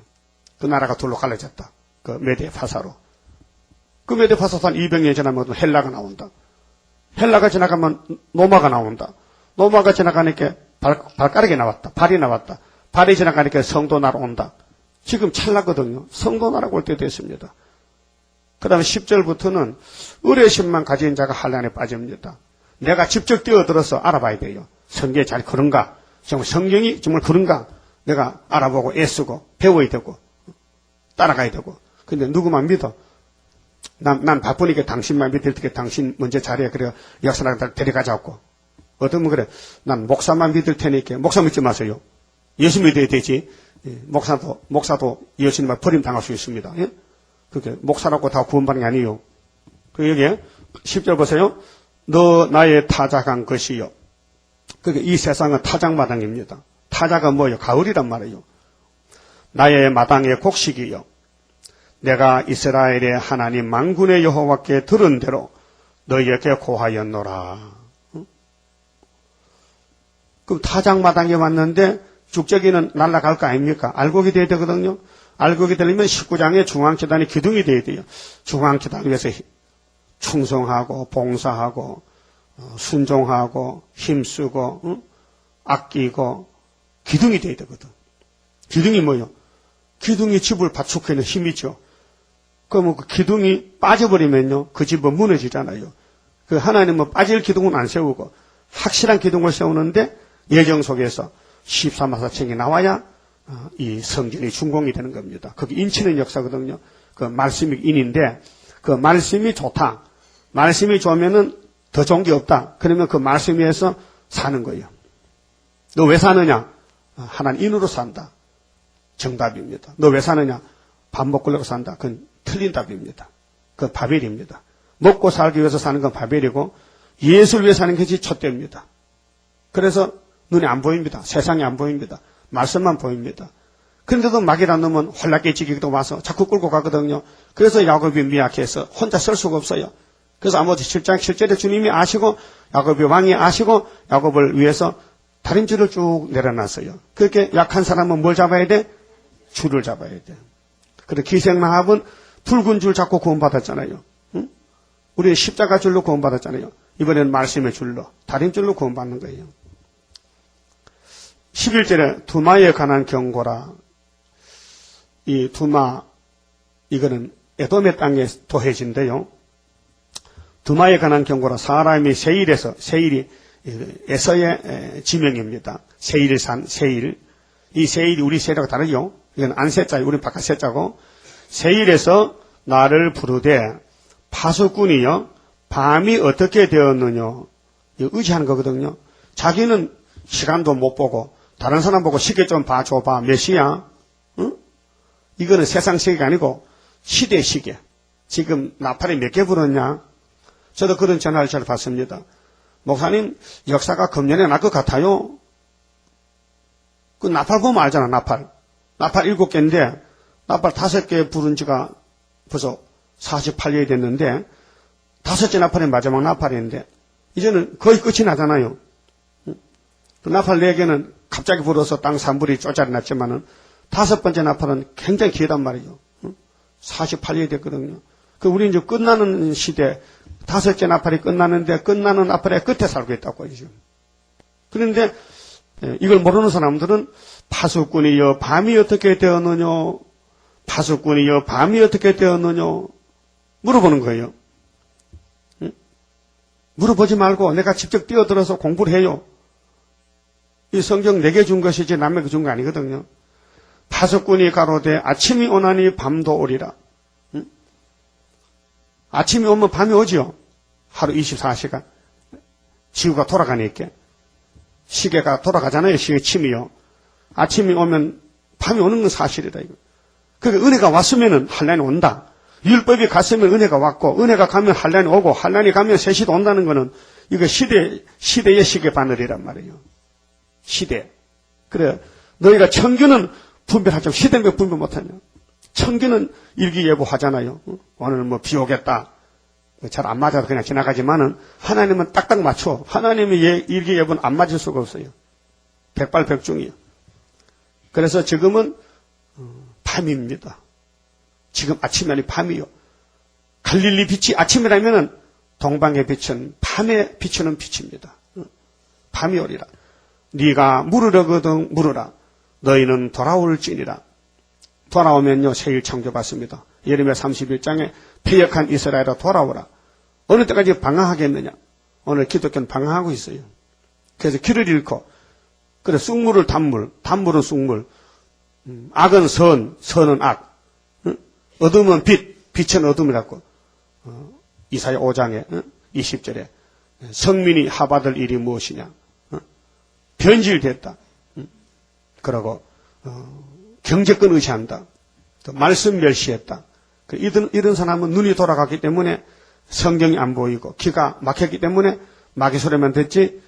그 나라가 둘로 갈라졌다. 그 메데 파사로. 그 메데 파사로 한 200년 지나면 헬라가 나온다. 헬라가 지나가면 로마가 나온다. 로마가 지나가니까 발가락이 나왔다. 발이 나왔다. 발이 지나가니까 성도 나라 온다. 지금 찰나거든요. 성도 나라가 올 때 됐습니다. 그 다음에 10절부터는 의뢰심만 가진 자가 환난에 빠집니다. 내가 직접 뛰어들어서 알아봐야 돼요. 성경이 잘 그런가? 정말 성경이 정말 그런가? 내가 알아보고 애쓰고 배워야 되고 따라가야 되고. 근데 누구만 믿어? 난 바쁘니까 당신만 믿을 테니까 당신 먼저 잘해. 그래 역사랑 데려가자고. 어떤 분 그래. 난 목사만 믿을 테니까 목사 믿지 마세요. 예수 믿어야 되지. 목사도 예수님만 버림당할 수 있습니다. 예? 그렇게 목사라고 다 구원받는 게 아니에요. 그 여기에 10절 보세요. 너 나의 타작한 것이요. 그러니까 이 세상은 타작마당입니다. 타자가 뭐예요? 가을이란 말이에요. 나의 마당의 곡식이요. 내가 이스라엘의 하나님 만군의 여호와께 들은 대로 너희에게 고하였노라. 그럼 타작마당에 왔는데 죽저기는 날아갈 거 아닙니까? 알곡이 돼야 되거든요. 알곡이 되려면 19장에 중앙재단이 기둥이 돼야 돼요. 중앙재단 위해서 충성하고 봉사하고 순종하고 힘쓰고 아끼고 기둥이 돼야 되거든. 기둥이 뭐예요? 기둥이 집을 받치고 있는 힘이죠. 그러면 그 기둥이 빠져버리면요, 그 집은 무너지잖아요. 그 하나님은 빠질 기둥은 안 세우고 확실한 기둥을 세우는데 예정 속에서 14마사청이 나와야 이 성전이 준공이 되는 겁니다. 그게 인치는 역사거든요. 그 말씀이 인인데 그 말씀이 좋다. 말씀이 좋으면은 더 좋은 게 없다. 그러면 그 말씀 위에서 사는 거예요. 너 왜 사느냐? 하나님 인으로 산다. 정답입니다. 너 왜 사느냐? 밥 먹으려고 산다. 그건 틀린 답입니다. 그건 바벨입니다. 먹고 살기 위해서 사는 건 바벨이고 예수를 위해 사는 것이 촛대입니다. 그래서 눈에 안 보입니다. 세상에 안 보입니다. 말씀만 보입니다. 그런데도 막이란 놈은 홀락해지기도 와서 자꾸 끌고 가거든요. 그래서 야곱이 미약해서 혼자 쓸 수가 없어요. 그래서 아모스 7장 7절에 주님이 아시고 야곱이 왕이 아시고 야곱을 위해서 다림줄을 쭉 내려놨어요. 그렇게 약한 사람은 뭘 잡아야 돼? 줄을 잡아야 돼. 그래서 기생라합은 붉은 줄 잡고 구원받았잖아요. 응? 우리 십자가 줄로 구원받았잖아요. 이번에는 말씀의 줄로 다림줄로 구원받는 거예요. 11절에 두마에 관한 경고라. 이 두마 이거는 에돔의 땅에 도해진데요. 두마에 관한 경고라. 사람이 세일이 에서의 지명입니다. 세일산 세일. 이 세일이 우리 세일하고 다르죠. 이건 안세자예요. 우리 바깥 세자고. 세일에서 나를 부르되 파수꾼이여 밤이 어떻게 되었느냐. 이거 의지하는 거거든요. 자기는 시간도 못 보고 다른 사람 보고 시계 좀 봐줘봐. 몇 시야? 응? 이거는 세상 시계가 아니고 시대 시계. 지금 나팔이 몇 개 불었냐? 저도 그런 전화를 잘 받습니다. 목사님 역사가 금년에 날 것 같아요. 그 나팔 보면 알잖아. 나팔 7개인데 나팔 5개 부른 지가 벌써 48년이 됐는데 5째 나팔이 마지막 나팔인데 이제는 거의 끝이 나잖아요. 그 나팔 4개는 갑자기 불어서 땅 산불이 쪼짜리 났지만은 5번째 나팔은 굉장히 길단 말이죠. 48년이 됐거든요. 그 우리 이제 끝나는 시대 5째 나팔이 끝나는데 끝나는 나팔의 끝에 살고 있다고 하죠. 그런데 이걸 모르는 사람들은 파수꾼이여 밤이 어떻게 되었느냐, 파수꾼이여 밤이 어떻게 되었느냐 물어보는 거예요. 물어보지 말고 내가 직접 뛰어들어서 공부를 해요. 이 성경 내게 준 것이지 남에게 준 거 아니거든요. 파수꾼이 가로되 아침이 오나니 밤도 오리라. 아침이 오면 밤이 오지요. 하루 24시간. 지구가 돌아가니까. 시계가 돌아가잖아요. 시계 침이요. 아침이 오면 밤이 오는 건 사실이다. 이거. 그러니까 은혜가 왔으면 한란이 온다. 율법이 갔으면 은혜가 왔고 은혜가 가면 한란이 오고 한란이 가면 세시도 온다는 거는 이거 시대의 시계 바늘이란 말이에요. 시대. 그래 너희가 청규는 분별하죠. 시대는 분별 못하냐. 청규는 일기예보 하잖아요. 오늘 뭐 비 오겠다. 잘 안 맞아서 그냥 지나가지만은 하나님은 딱딱 맞춰. 하나님의 일기예보는 안 맞을 수가 없어요. 백발백중이요. 그래서 지금은 밤입니다. 지금 아침이 아니 밤이요. 갈릴리 빛이 아침이라면은 동방의 빛은 밤에 비추는 빛입니다. 밤이 오리라. 네가 물으려거든 물으라. 너희는 돌아올지니라. 돌아오면요 세일 창조받습니다. 예레미야 31장에 패역한 이스라엘아 돌아오라. 어느 때까지 방황하겠느냐. 오늘 기독교는 방황하고 있어요. 그래서 길을 잃고 그래 쑥물을 단물, 단물은 쑥물, 악은 선, 선은 악, 어둠은 빛, 빛은 어둠이라고 이사야 5장에 20절에 성민이 하받을 일이 무엇이냐. 변질됐다. 그러고 경제권 의지한다. 또 말씀 멸시했다. 이런 사람은 눈이 돌아갔기 때문에 성경이 안 보이고 귀가 막혔기 때문에 마귀 소리만 듣지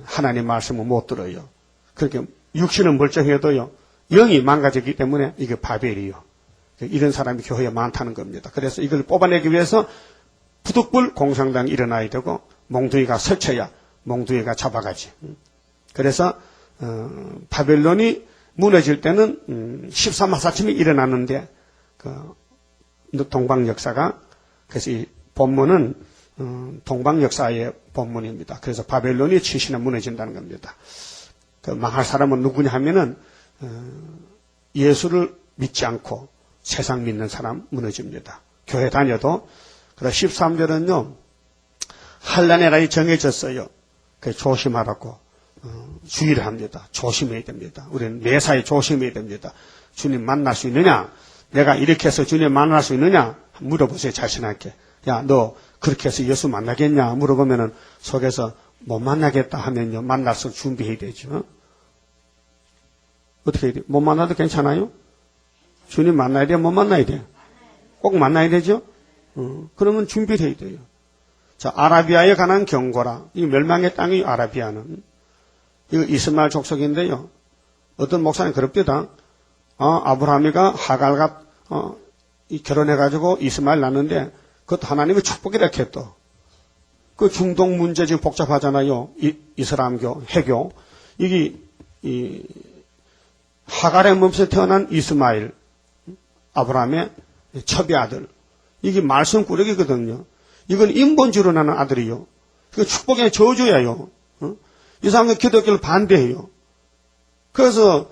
하나님 말씀은 못 들어요. 그렇게 육신은 멀쩡해도요 영이 망가졌기 때문에 이게 바벨이요. 이런 사람이 교회에 많다는 겁니다. 그래서 이걸 뽑아내기 위해서 부득불 공산당이 일어나야 되고 몽둥이가 설쳐야 몽둥이가 잡아가지. 그래서 바벨론이 무너질 때는 13마사침이 일어났는데 동방 역사가 그래서 이 본문은 동방 역사의 본문입니다. 그래서 바벨론이 70년 무너진다는 겁니다. 그 망할 사람은 누구냐 하면은 예수를 믿지 않고 세상 믿는 사람 무너집니다. 교회 다녀도 그래서 13절은요 한란의 날이 정해졌어요. 그 조심하라고 주의를 합니다. 조심해야 됩니다. 우리는 매사에 조심해야 됩니다. 주님 만날 수 있느냐? 내가 이렇게 해서 주님 만날 수 있느냐? 물어보세요, 자신한테. 야, 너 그렇게 해서 예수 만나겠냐? 물어보면은 속에서 못 만나겠다 하면요, 만나서 준비해야 되죠. 어떻게 해야 돼요? 못 만나도 괜찮아요? 주님 만나야 돼요? 못 만나야 돼요? 꼭 만나야 되죠? 그러면 준비를 해야 돼요. 자, 아라비아에 관한 경고라. 이 멸망의 땅이 아라비아는. 이거 이스마엘 족속인데요. 어떤 목사님 그럽니다. 아브라함이가 하갈과 결혼해가지고 이스마엘 낳는데 그것도 하나님의 축복이라 했또. 그 중동 문제 지금 복잡하잖아요. 이슬람교, 해교. 이게 하갈의 몸에서 태어난 이스마엘, 아브라함의 첩의 아들. 이게 말썽꾸러기거든요. 이건 인본주의로 나는 아들이요. 그 축복의 저주예요. 이 사람은 기독교를 반대해요. 그래서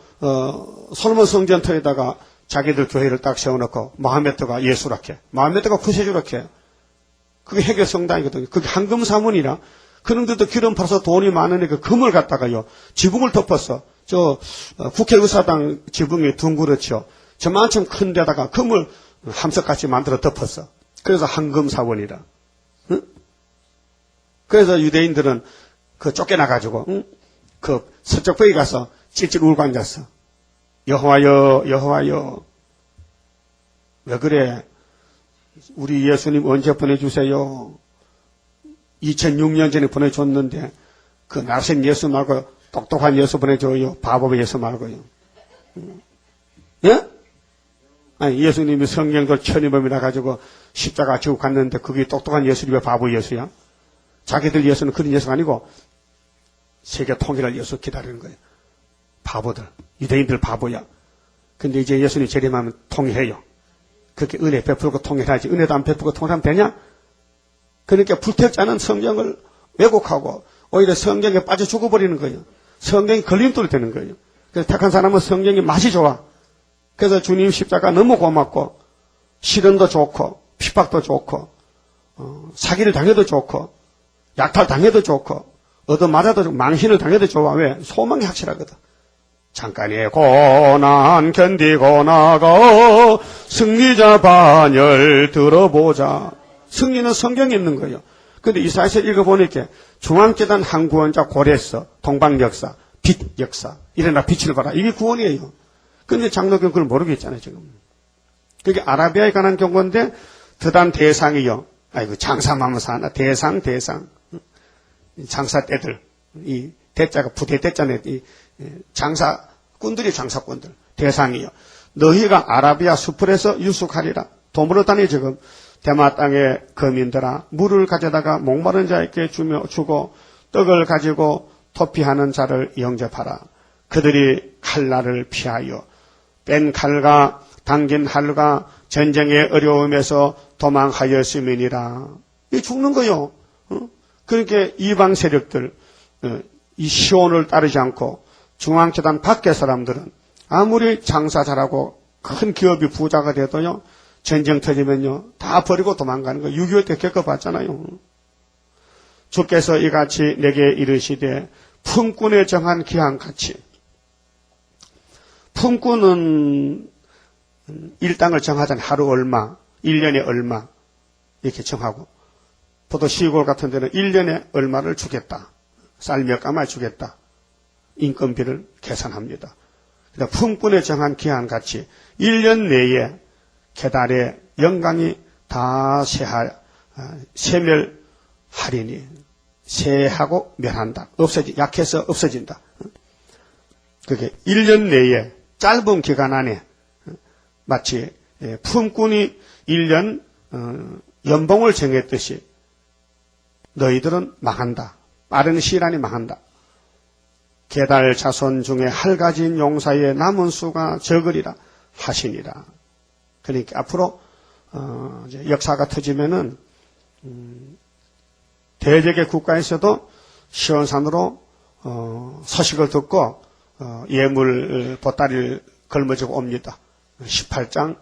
솔로몬 성전터에다가 자기들 교회를 딱 세워놓고 마호메트가 예수라케, 마호메트가 구세주라케. 그게 해교 성당이거든요. 그게 황금사문이라. 그런데도 기름 팔아서 돈이 많으니까 금을 갖다가요, 지붕을 덮었어. 국회의사당 지붕이 둥그렇죠. 저만큼 큰 데다가 금을 함석같이 만들어 덮었어. 그래서 황금사원이라. 응? 그래서 유대인들은 쫓겨나가지고, 그 서쪽벽에 가서 찔찔 울고 앉았어. 여호와여, 여호와여. 왜 그래? 우리 예수님 언제 보내주세요? 2006년 전에 보내줬는데, 그 나센 예수 말고 똑똑한 예수 보내줘요. 바보 예수 말고요. 예? 아니, 예수님이 성경도 천일범이라 가지고 십자가 지고 갔는데 그게 똑똑한 예수님 왜 바보 예수야? 자기들 예수는 그런 예수가 아니고 세계 통일할 예수 기다리는 거예요. 바보들. 유대인들 바보야. 근데 이제 예수님 재림하면 통일해요. 그렇게 은혜 베풀고 통일하지. 은혜도 안 베풀고 통일하면 되냐? 그러니까 불택자는 성경을 왜곡하고 오히려 성경에 빠져 죽어버리는 거예요. 성경이 걸림돌이 되는 거예요. 그래서 택한 사람은 성경이 맛이 좋아. 그래서 주님 십자가 너무 고맙고 시련도 좋고 핍박도 좋고 사기를 당해도 좋고 약탈 당해도 좋고 얻어맞아도 좋고 망신을 당해도 좋아. 왜? 소망이 확실하거든. 잠깐의 고난 견디고 나가 승리자 반열 들어보자. 승리는 성경에 있는 거예요. 그런데 이사야서 읽어보니까 중앙재단 한 구원자 고레서 동방역사 빛 역사 일어나 빛을 봐라. 이게 구원이에요. 그런데 장로교는 그걸 모르겠잖아요 지금. 그게 아라비아에 관한 경고인데 드단 대상이요. 아이고 장사하면서 하나 대상 장사 때들 이 대자가 부대 대자네. 이 장사꾼들이 장사꾼들 대상이요. 너희가 아라비아 수풀에서 유숙하리라. 도물을 다니 지금 대마 땅의 거민들아 물을 가져다가 목마른 자에게 주고 떡을 가지고 토피하는 자를 영접하라. 그들이 칼날을 피하여 뺀 칼과 당긴 활과 전쟁의 어려움에서 도망하였음이니라. 이 죽는 거요. 그러니까 이방 세력들 이 시온을 따르지 않고 중앙재단 밖의 사람들은 아무리 장사 잘하고 큰 기업이 부자가 돼도요. 전쟁 터지면요. 다 버리고 도망가는 거 6.25 때 겪어봤잖아요. 주께서 이같이 내게 이르시되 품꾼에 정한 기한같이. 품꾼은 일당을 정하잖아요. 하루 얼마, 1년에 얼마 이렇게 정하고 보통 시골 같은 데는 1년에 얼마를 주겠다. 쌀 몇 가마를 주겠다. 인건비를 계산합니다. 그러니까 품꾼에 정한 기한같이 1년 내에 계달의 영광이 다 세멸하리니 세하고 멸한다. 약해서 없어진다. 그게 1년 내에 짧은 기간 안에 마치 품꾼이 1년 연봉을 정했듯이 너희들은 망한다. 빠른 시일 안에 망한다. 계달 자손 중에 할가진 용사의 남은 수가 적으리라 하시니라. 그러니까 앞으로 이제 역사가 터지면은 대적의 국가에서도 시온산으로 서식을 듣고 예물 보따리를 걸머지고 옵니다. 18장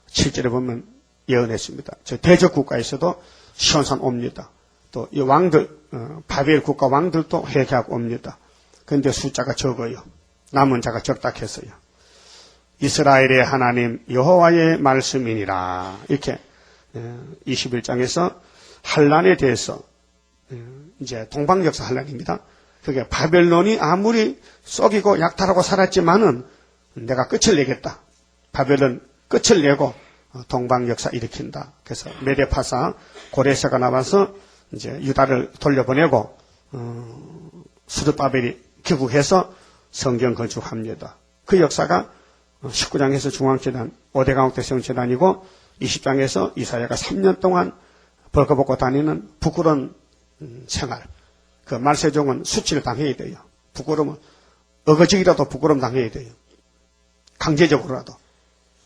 7절에 보면 예언했습니다. 저 대적 국가에서도 시온산 옵니다. 또 이 왕들 바벨 국가 왕들도 회개하고 옵니다. 근데 숫자가 적어요. 남은 자가 적다 했어요. 이스라엘의 하나님 여호와의 말씀이니라. 이렇게 21장에서 환란에 대해서 이제 동방역사 환란입니다. 그게 바벨론이 아무리 썩이고 약탈하고 살았지만은 내가 끝을 내겠다. 바벨론 끝을 내고 동방역사 일으킨다. 그래서 메데파사 고레스가 나와서 이제 유다를 돌려보내고 스룹바벨이 귀국해서 성경 건축합니다. 그 역사가 19장에서 중앙재단, 5대 강옥대 세운재단이고 20장에서 이사야가 3년 동안 벌거벗고 다니는 부끄러운 생활. 그 말세종은 수치를 당해야 돼요. 부끄러움은 어거지기라도 부끄러움 당해야 돼요. 강제적으로라도.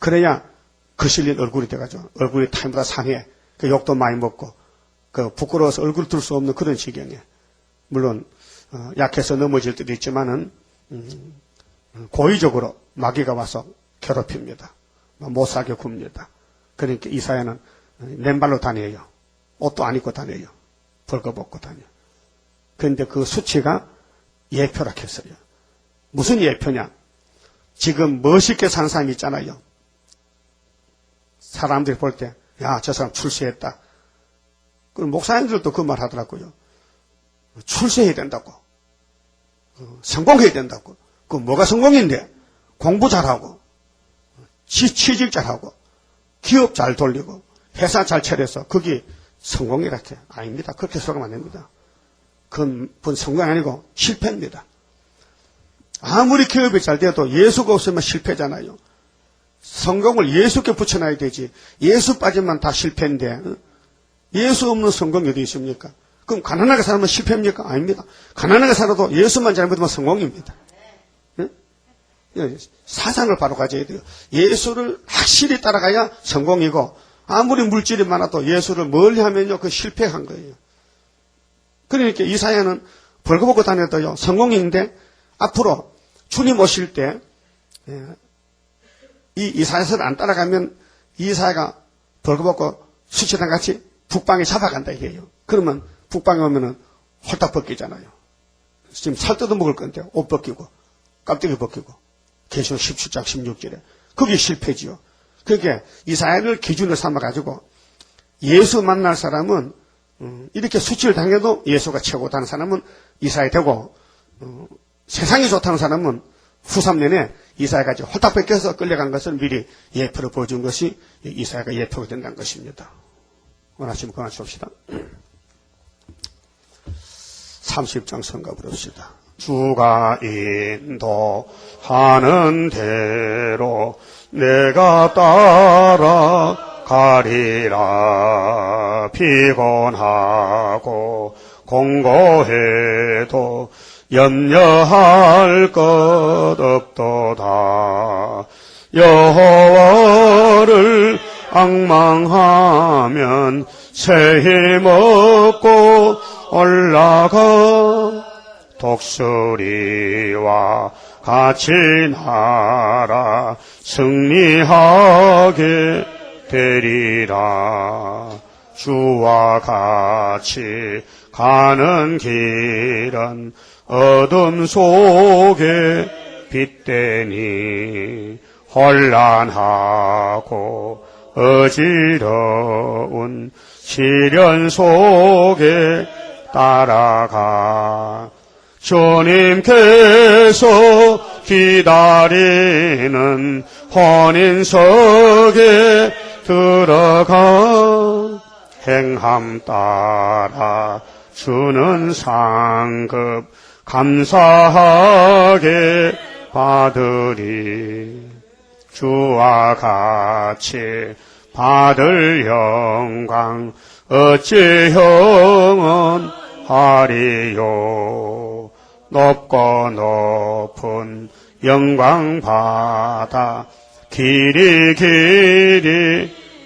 그래야 거실린 얼굴이 돼가지고 얼굴이 타임보다 상해. 그 욕도 많이 먹고 그 부끄러워서 얼굴 들 수 없는 그런 지경에. 물론 약해서 넘어질 때도 있지만은 고의적으로 마귀가 와서 괴롭힙니다. 못 사게 굽니다. 그러니까 이사야는 맨발로 다녀요. 옷도 안 입고 다녀요. 벌거벗고 다녀요. 그런데 그 수치가 예표라 했어요. 무슨 예표냐? 지금 멋있게 사는 사람이 있잖아요. 사람들이 볼 때, 야, 저 사람 출세했다. 그럼 목사님들도 그 말 하더라고요. 출세해야 된다고. 성공해야 된다고. 그 뭐가 성공인데? 공부 잘하고, 취직 잘하고, 기업 잘 돌리고, 회사 잘 차려서 그게 성공이라 해. 아닙니다. 그렇게 생각하면 안 됩니다. 그건 성공이 아니고 실패입니다. 아무리 기업이 잘 돼도 예수가 없으면 실패잖아요. 성공을 예수께 붙여놔야 되지. 예수 빠지면 다 실패인데 예수 없는 성공이 어디 있습니까? 그럼 가난하게 살면 실패입니까? 아닙니다. 가난하게 살아도 예수만 잘 믿으면 성공입니다. 사상을 바로 가져야 돼요. 예수를 확실히 따라가야 성공이고 아무리 물질이 많아도 예수를 멀리 하면요 그 실패한 거예요. 그러니까 이사야는 벌거벗고 다녀도요 성공인데 앞으로 주님 오실 때 이 이사야서를 안 따라가면 이사야가 벌거벗고 수치단 같이 북방에 잡아간다 이게요. 그러면 북방에 오면은 홀딱 벗기잖아요. 지금 살 뜯어 먹을 건데 옷 벗기고 깜짝이 벗기고 계시록 17장 16절에 그게 실패지요. 그게 이사야를 기준으로 삼아가지고 예수 만날 사람은 이렇게 수치를 당해도 예수가 최고다는 사람은 이사야 되고 세상이 좋다는 사람은 후3년에 이사야가 홀딱 벗겨서 끌려간 것을 미리 예표로 보여준 것이 이사야가 예표가 된다는 것입니다. 원하시면 그만하십시다. 30장 성가 부릅시다. 주가 인도하는 대로 내가 따라가리라. 피곤하고 공고해도 염려할 것 없도다. 여호와를 앙망하면 새 힘 얻고 올라가. 독수리와 같이 날아 승리하게 되리라. 주와 같이 가는 길은 어둠 속에 빛되니 혼란하고 어지러운 시련 속에 따라가. 주님께서 기다리는 혼인석에 들어가. 행함 따라 주는 상급 감사하게 받으리. 주와 같이 받을 영광 어찌 영원하리요. 높고 높은 영광 받아 길이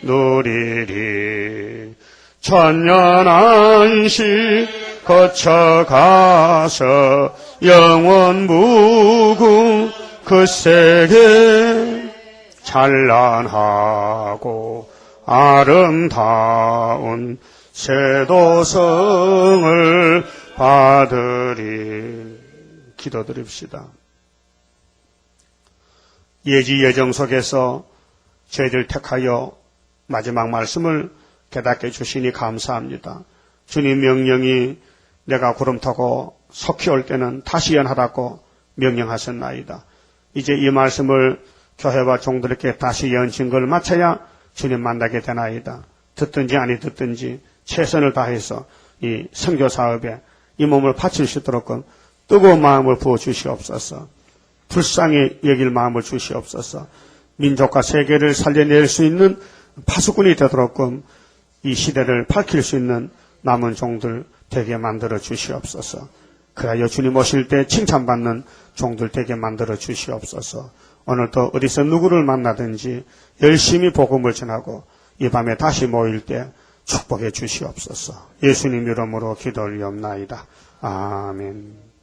누리리. 천년 안식 거쳐가서 영원 무궁 그 세계 찬란하고 아름다운 새 도성을 받으리. 기도드립시다. 예지 예정 속에서 저희들 택하여 마지막 말씀을 깨닫게 주시니 감사합니다. 주님 명령이 내가 구름 타고 속히 올 때는 다시 연하라고 명령하셨나이다. 이제 이 말씀을 교회와 종들에게 다시 연친 걸 마쳐야 주님 만나게 되나이다. 듣든지 아니 듣든지 최선을 다해서 이 선교 사업에 이 몸을 바칠 수 있도록 뜨거운 마음을 부어주시옵소서. 불쌍히 여길 마음을 주시옵소서. 민족과 세계를 살려낼 수 있는 파수꾼이 되도록 이 시대를 밝힐 수 있는 남은 종들 되게 만들어 주시옵소서. 그래야 주님 오실 때 칭찬받는 종들 되게 만들어 주시옵소서. 오늘도 어디서 누구를 만나든지 열심히 복음을 전하고 이 밤에 다시 모일 때 축복해 주시옵소서. 예수님 이름으로 기도 올리옵나이다. 아멘.